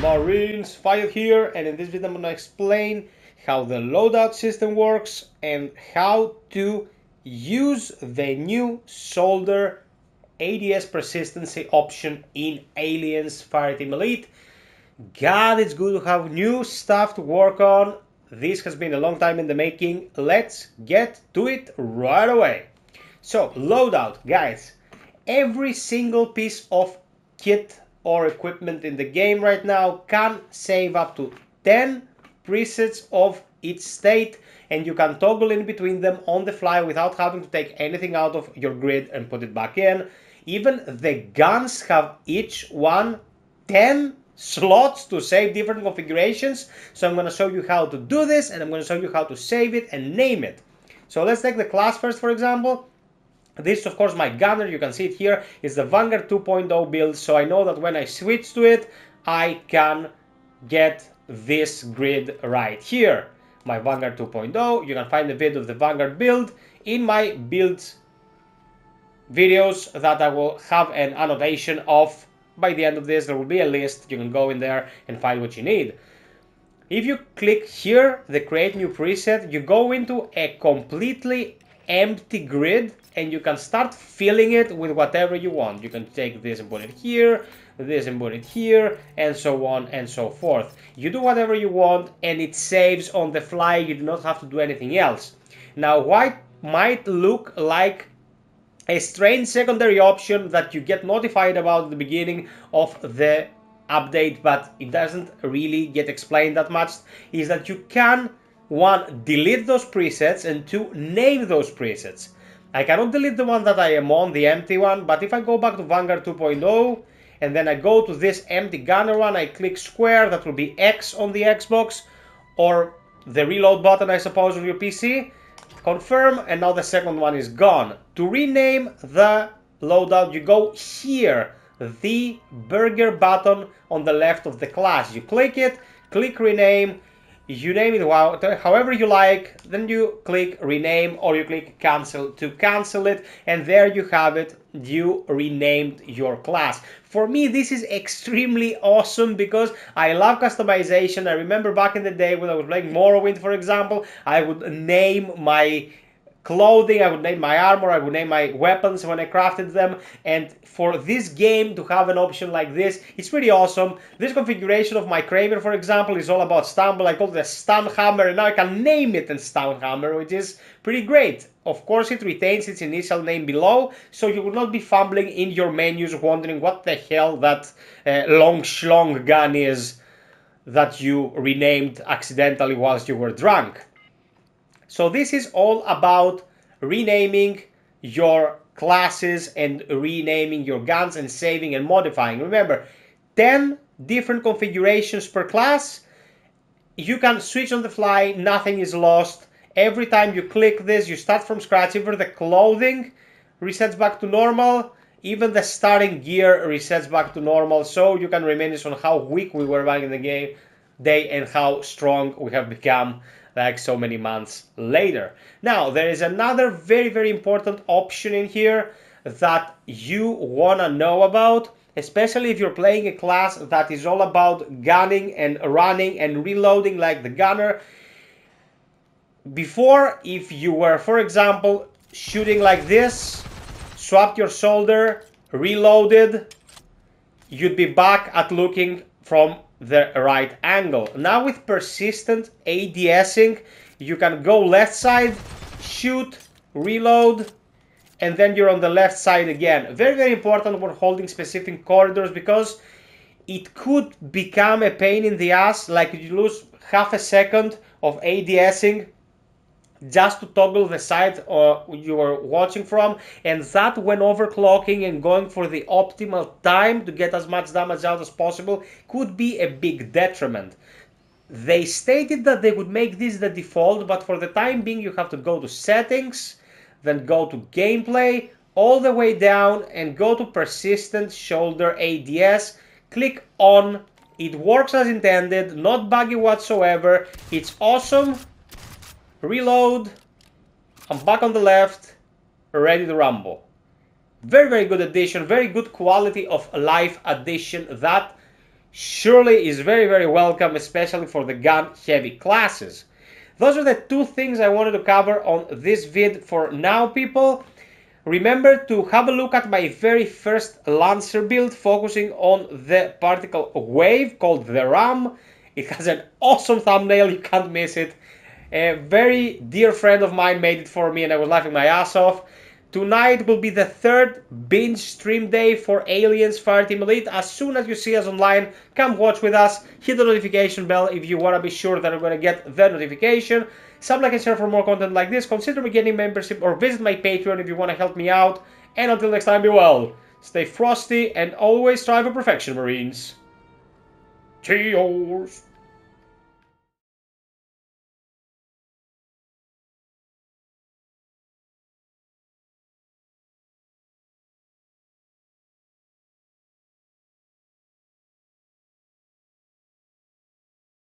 Marines, FiOth here, and in this video I'm going to explain how the loadout system works and how to use the new solder ADS persistency option in Aliens Fireteam Elite. God, it's good to have new stuff to work on. This has been a long time in the making. Let's get to it right away. So, loadout, guys. Every single piece of kit or equipment in the game right now can save up to 10 presets of each state, and you can toggle in between them on the fly without having to take anything out of your grid and put it back in. Even the guns have each one 10 slots to save different configurations. So I'm going to show you how to do this, and I'm going to show you how to save it and name it. So let's take the class first, for example. This is of course my gunner, you can see it here, is the Vanguard 2.0 build, so I know that when I switch to it, I can get this grid right here. My Vanguard 2.0, you can find the video of the Vanguard build in my builds videos that I will have an annotation of. By the end of this, there will be a list, you can go in there and find what you need. If you click here, the create new preset, you go into a completely empty grid and you can start filling it with whatever you want. You can take this and put it here, this and put it here, and so on and so forth. You do whatever you want and it saves on the fly. You do not have to do anything else. Now, white might look like a strange secondary option that you get notified about at the beginning of the update, but it doesn't really get explained that much, is that you can, one, delete those presets, and two, name those presets. I cannot delete the one that I am on, the empty one, but if I go back to Vanguard 2.0 and then I go to this empty gunner one, I click square, that will be X on the Xbox, or the reload button I suppose on your PC, confirm, and now the second one is gone. To rename the loadout, you go here, the burger button on the left of the class. You click it, click rename, you name it however you like, then you click rename or you click cancel to cancel it, and there you have it, you renamed your class. For me, this is extremely awesome because I love customization. I remember back in the day when I was playing Morrowind, for example, I would name my clothing, I would name my armor, I would name my weapons when I crafted them, and for this game to have an option like this, it's pretty awesome. This configuration of my Kramer, for example, is all about stumble. I call it a stun hammer, and now I can name it a stun hammer, which is pretty great. Of course, it retains its initial name below, so you will not be fumbling in your menus wondering what the hell that long schlong gun is that you renamed accidentally whilst you were drunk. So this is all about renaming your classes and renaming your guns and saving and modifying. Remember, 10 different configurations per class. You can switch on the fly, nothing is lost. Every time you click this, you start from scratch. Even the clothing resets back to normal. Even the starting gear resets back to normal. So you can reminisce on how weak we were back in the day and how strong we have become like so many months later. Now, there is another very, very important option in here that you want to know about, especially if you're playing a class that is all about gunning and running and reloading like the gunner. Before, if you were, for example, shooting like this, swapped your shoulder, reloaded, you'd be back at looking from the right angle. Now with persistent ADSing, you can go left side, shoot, reload, and then you're on the left side again. Very, very important when holding specific corridors because it could become a pain in the ass, like you lose half a second of ADSing just to toggle the side you are watching from, and that when overclocking and going for the optimal time to get as much damage out as possible could be a big detriment. They stated that they would make this the default, but for the time being you have to go to settings, then go to gameplay, all the way down and go to persistent shoulder ADS, click on. It works as intended, not buggy whatsoever, it's awesome. Reload, I'm back on the left, ready to rumble. Very, very good addition, very good quality of life addition that surely is very, very welcome, especially for the gun-heavy classes. Those are the two things I wanted to cover on this vid for now, people. Remember to have a look at my very first Lancer build, focusing on the particle wave called the Ram. It has an awesome thumbnail, you can't miss it. A very dear friend of mine made it for me and I was laughing my ass off. Tonight will be the third binge stream day for Aliens Fireteam Elite. As soon as you see us online, come watch with us. Hit the notification bell if you want to be sure that you're going to get the notification. Sub, like, and share for more content like this. Consider beginning membership or visit my Patreon if you want to help me out. And until next time, be well, stay frosty, and always strive for perfection, Marines. Cheers!